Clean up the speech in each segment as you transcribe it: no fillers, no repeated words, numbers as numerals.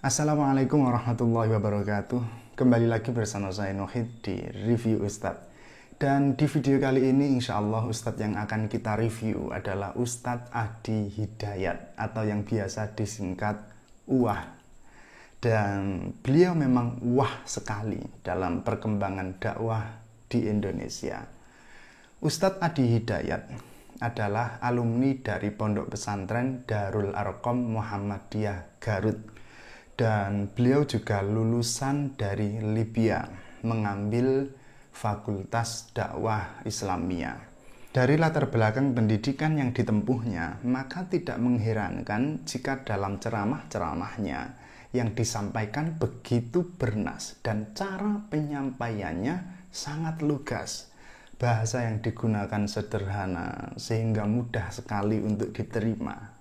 Assalamualaikum warahmatullahi wabarakatuh. Kembali lagi bersama saya Nohid di Review Ustadz. Dan di video kali ini insya Allah Ustadz yang akan kita review adalah Ustadz Adi Hidayat atau yang biasa disingkat UAH. Dan beliau memang wah sekali dalam perkembangan dakwah di Indonesia. Ustadz Adi Hidayat adalah alumni dari Pondok Pesantren Darul Arqam Muhammadiyah Garut. Dan beliau juga lulusan dari Libya, mengambil Fakultas Dakwah Islamiyah. Dari latar belakang pendidikan yang ditempuhnya, maka tidak mengherankan jika dalam ceramah-ceramahnya yang disampaikan begitu bernas dan cara penyampaiannya sangat lugas. Bahasa yang digunakan sederhana sehingga mudah sekali untuk diterima.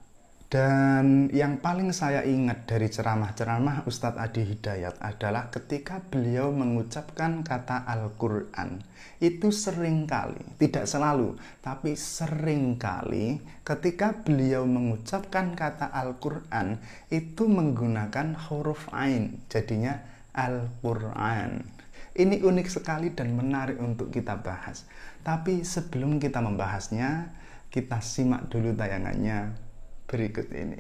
Dan yang paling saya ingat dari ceramah-ceramah Ustadz Adi Hidayat adalah ketika beliau mengucapkan kata Al-Quran. Itu seringkali, tidak selalu, tapi seringkali ketika beliau mengucapkan kata Al-Quran itu menggunakan huruf Ain, jadinya Al-Quran. Ini unik sekali dan menarik untuk kita bahas. Tapi sebelum kita membahasnya, kita simak dulu tayangannya berikut ini.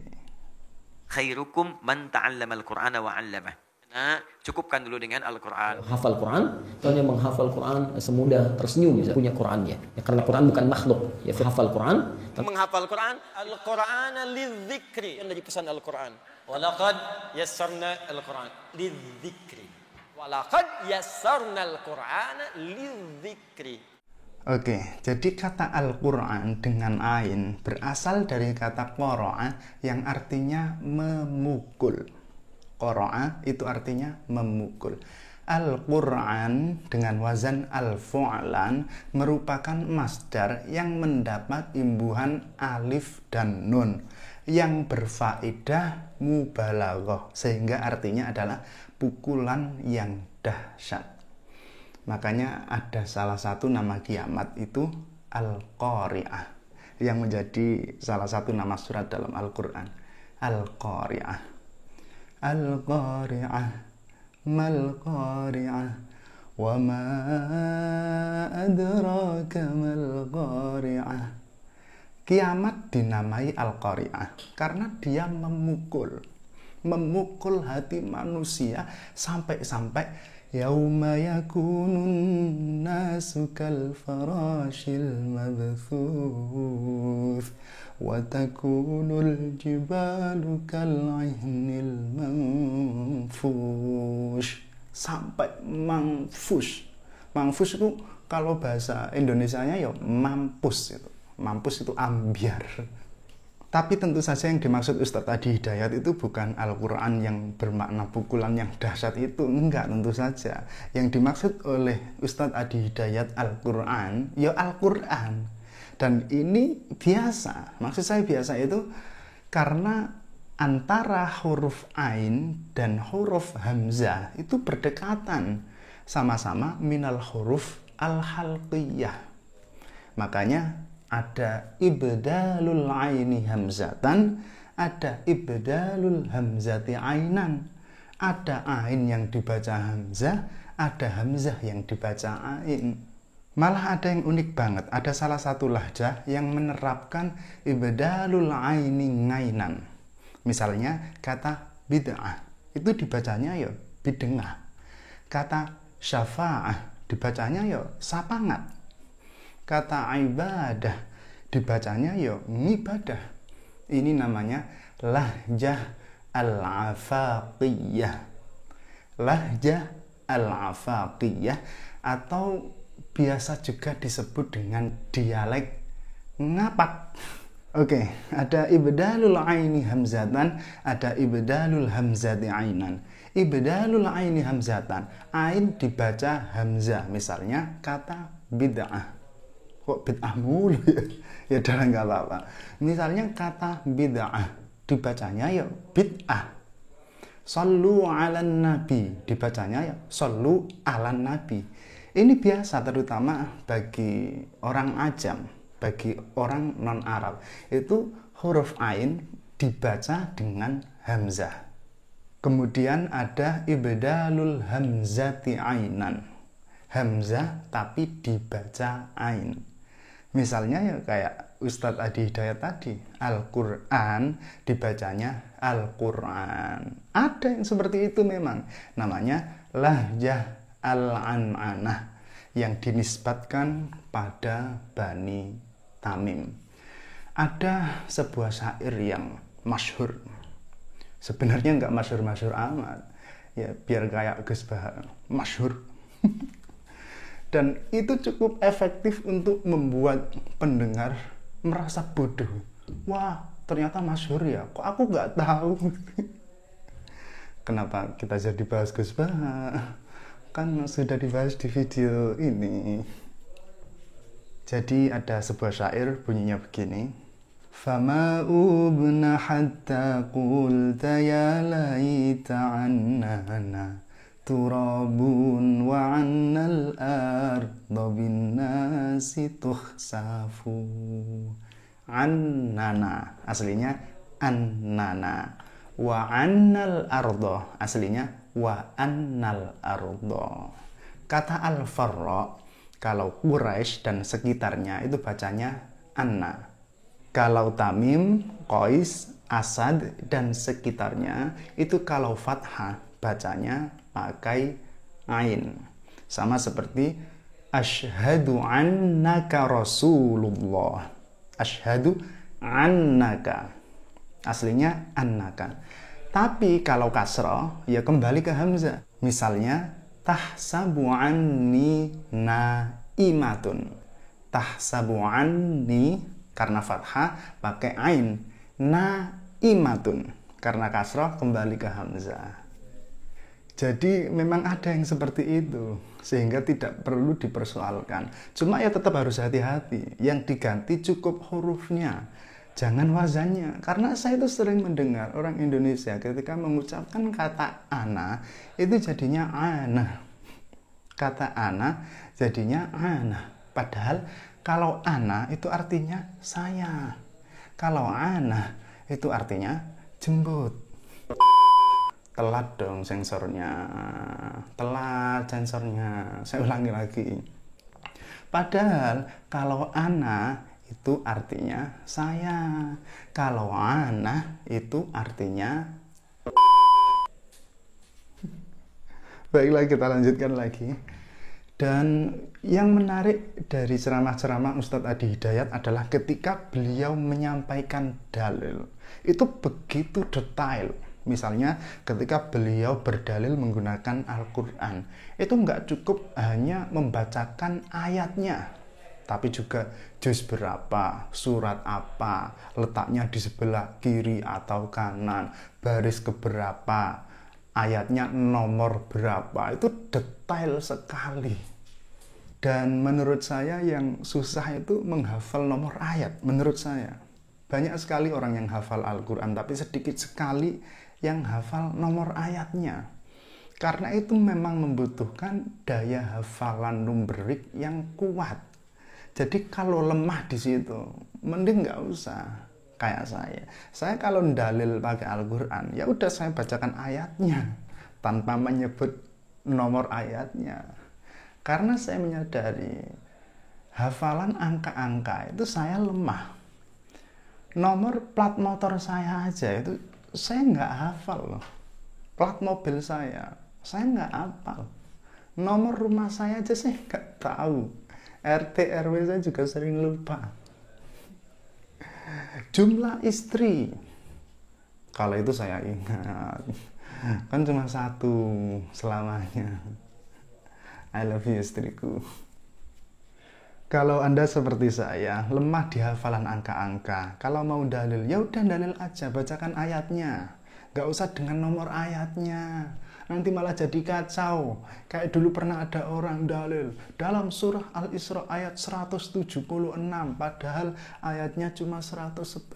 Khairukum man ta'allama al-Qur'ana wa 'allamah. Nah, cukupkan dulu dengan Al-Qur'an. Hafal Quran, contohnya menghafal Quran semudah tersenyum bisa punya Qurannya. Ya, karena Quran bukan makhluk. Ya, hafal Quran. Menghafal Quran, Al-Qur'ana lidzikri. Yang dari pesan Al-Quran. Walaqad yassarna Al-Quran lidzikri. Walaqad yassarna Al-Qur'ana lidzikri. Oke, jadi kata Al-Quran dengan Ain berasal dari kata qara'a yang artinya memukul. Qara'a itu artinya memukul. Al-Quran dengan wazan al-fu'lan merupakan masdar yang mendapat imbuhan alif dan nun yang berfaedah mubalaghah, sehingga artinya adalah pukulan yang dahsyat. Makanya ada salah satu nama kiamat itu Al-Qari'ah yang menjadi salah satu nama surat dalam Al-Quran. Al-Qari'ah. Al-Qari'ah. Mal-Qari'ah. Wa ma adraka mal-Qari'ah. Kiamat dinamai Al-Qari'ah karena dia memukul hati manusia sampai-sampai Yauma yakunun nasu kal farashil mabthuth wa takunul jibalu kal ihnil manfush. Sampai mangfush. Mangfush itu kalau bahasa Indonesianya ya mampus itu. Mampus itu ambiar. Tapi tentu saja yang dimaksud Ustadz Adi Hidayat itu bukan Al-Quran yang bermakna pukulan yang dahsyat itu. Enggak, tentu saja. Yang dimaksud oleh Ustadz Adi Hidayat Al-Quran, ya Al-Quran. Dan ini biasa. Maksud saya biasa itu karena antara huruf Ain dan huruf Hamzah itu berdekatan. Sama-sama minal huruf al-halqiyah. Makanya ada ibdalul aini hamzatan, ada ibdalul hamzati ainan. Ada ain yang dibaca hamzah, ada hamzah yang dibaca ain. Malah ada yang unik banget, ada salah satu lahjah yang menerapkan ibdalul aini ngainan. Misalnya kata bid'ah, itu dibacanya ya bidengah. Kata syafa'ah, dibacanya ya sapangat. Kata ibadah dibacanya ya ngibadah. Ini namanya lahjah al-afaqiyah. Lahjah al-afaqiyah atau biasa juga disebut dengan dialek ngapak. Oke, ada ibdalul aini hamzatan, ada ibdalul hamzati ainan. Ibdalul aini hamzatan, ain dibaca hamzah. Misalnya kata bid'ah. Kok bid'ah mulu ya? Ya udah nggak apa-apa. Misalnya kata bid'ah dibacanya ya bid'ah. Sallu ala nabi dibacanya ya sallu ala nabi. Ini biasa terutama bagi orang ajam, bagi orang non Arab. Itu huruf ain dibaca dengan hamzah. Kemudian ada ibdalul hamzati ainan. Hamzah tapi dibaca ain. Misalnya ya kayak Ustadz Adi Hidayat tadi, Al-Quran dibacanya Al-Quran. Ada yang seperti itu memang. Namanya lahjah al-an'anah yang dinisbatkan pada Bani Tamim. Ada sebuah syair yang masyhur. Sebenarnya nggak masyhur-masyhur amat. Ya biar kayak Gus Bahar. Masyhur. Dan itu cukup efektif untuk membuat pendengar merasa bodoh. Wah, ternyata masyhur ya. Kok aku nggak tahu? Kenapa kita jadi bahas Gus Bahar? Kan sudah dibahas di video ini. Jadi ada sebuah syair bunyinya begini. Fama ubna hatta qulta ya laita annana turabun wa annal arda bin nasi tuhsafu. Annana aslinya annana, wa annal arda aslinya wa annal arda. Kata al-farra kalau Quraisy dan sekitarnya itu bacanya anna. Kalau Tamim, Qais, Asad dan sekitarnya itu kalau fathah bacanya pakai ain. Sama seperti asyhadu annaka rasulullah. Asyhadu annaka. Aslinya annaka. Tapi kalau kasrah ya kembali ke hamzah. Misalnya tahsabu anni naimatun. Tahsabu anni karena fathah pakai ain. Naimatun karena kasrah kembali ke hamzah. Jadi memang ada yang seperti itu, sehingga tidak perlu dipersoalkan. Cuma ya tetap harus hati-hati, yang diganti cukup hurufnya, jangan wazannya. Karena saya itu sering mendengar orang Indonesia ketika mengucapkan kata ana, itu jadinya ana. Kata ana jadinya ana. Padahal kalau ana itu artinya saya. Kalau ana itu artinya jembut. Telat dong sensornya, telat sensornya. Saya ulangi lagi. Padahal kalau ana itu artinya saya, kalau ana itu artinya. Baiklah, kita lanjutkan lagi. Dan yang menarik dari ceramah-ceramah Ustadz Adi Hidayat adalah ketika beliau menyampaikan dalil itu begitu detail. Misalnya ketika beliau berdalil menggunakan Al-Quran, itu nggak cukup hanya membacakan ayatnya, tapi juga juz berapa, surat apa, letaknya di sebelah kiri atau kanan, baris keberapa, ayatnya nomor berapa. Itu detail sekali. Dan menurut saya yang susah itu menghafal nomor ayat. Menurut saya banyak sekali orang yang hafal Al-Quran, tapi sedikit sekali yang hafal nomor ayatnya. Karena itu memang membutuhkan daya hafalan numerik yang kuat. Jadi kalau lemah di situ, mending nggak usah kayak saya. Saya kalau dalil pakai Al-Quran, ya udah saya bacakan ayatnya tanpa menyebut nomor ayatnya. Karena saya menyadari hafalan angka-angka itu saya lemah. Nomor plat motor saya aja itu saya nggak hafal loh. Plat mobil saya nggak hafal. Nomor rumah saya aja saya nggak tahu. RT RW saya juga sering lupa. Jumlah istri, kalau itu saya ingat. Kan cuma satu selamanya. I love you istriku. Kalau Anda seperti saya, lemah di hafalan angka-angka. Kalau mau dalil, ya udah dalil aja, bacakan ayatnya. Gak usah dengan nomor ayatnya. Nanti malah jadi kacau. Kayak dulu pernah ada orang dalil dalam surah Al-Isra ayat 176, padahal ayatnya cuma 111.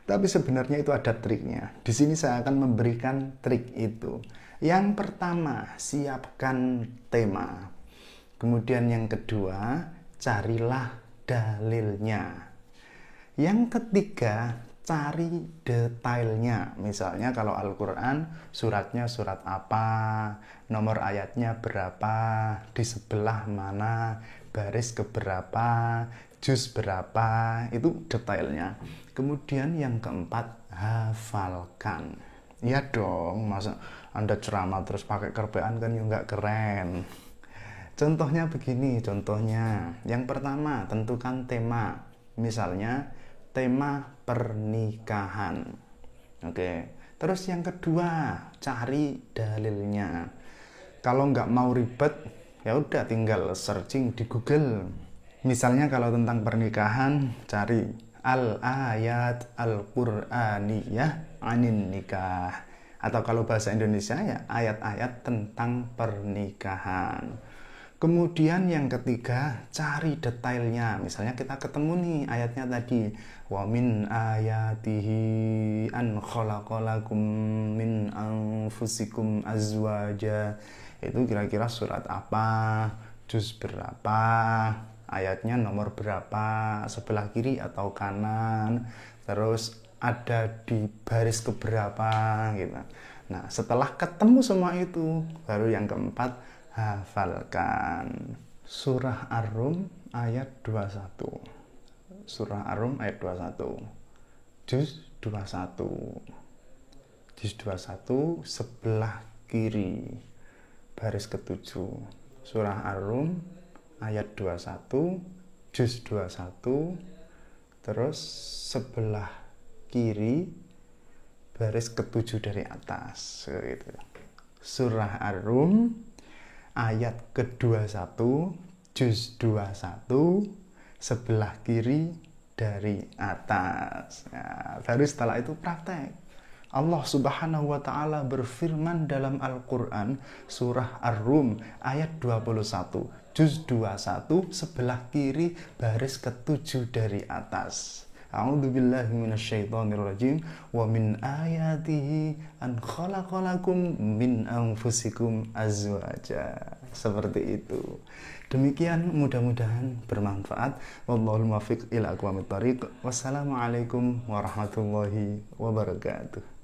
Tapi sebenarnya itu ada triknya. Di sini saya akan memberikan trik itu. Yang pertama, siapkan tema. Kemudian yang kedua, carilah dalilnya. Yang ketiga, cari detailnya. Misalnya kalau Al-Quran suratnya surat apa, nomor ayatnya berapa, di sebelah mana, baris keberapa, juz berapa, itu detailnya. Kemudian yang keempat, hafalkan. Ya dong, masa Anda ceramah terus pakai kerbean kan ya nggak keren. Contohnya begini, yang pertama tentukan tema. Misalnya tema pernikahan. Oke. Terus yang kedua, cari dalilnya. Kalau nggak mau ribet, ya udah tinggal searching di Google. Misalnya kalau tentang pernikahan, cari al-ayat al-Qur'aniyah anin nikah. Atau kalau bahasa Indonesia ya ayat-ayat tentang pernikahan. Kemudian yang ketiga, cari detailnya. Misalnya kita ketemu nih ayatnya tadi, wa min ayatihi an khalaqalakum min anfusikum azwaja. Itu kira-kira surat apa, juz berapa, ayatnya nomor berapa, sebelah kiri atau kanan, terus ada di baris keberapa gitu. Nah, setelah ketemu semua itu, baru yang keempat, hafalkan. Surah Ar-Rum ayat 21. Surah Ar-Rum ayat 21. Juz 21. Juz 21 sebelah kiri baris ketujuh. Surah Ar-Rum ayat 21, juz 21, terus sebelah kiri baris ketujuh dari atas gitu. Surah Ar-Rum ayat ke-21, juz 21, sebelah kiri dari atas. Nah, baru setelah itu praktek. Allah Subhanahu wa Ta'ala berfirman dalam Al-Quran, surah Ar-Rum ayat 21, juz 21, sebelah kiri baris ke-7 dari atas. A'udzubillahi minasyaitonirrajim. Wa min ayatihi an khalaqalakum min anfusikum azwaja. Seperti itu. Demikian, mudah-mudahan bermanfaat. Wallahul muwaffiq ila aqwamit thariq. Wassalamualaikum warahmatullahi wabarakatuh.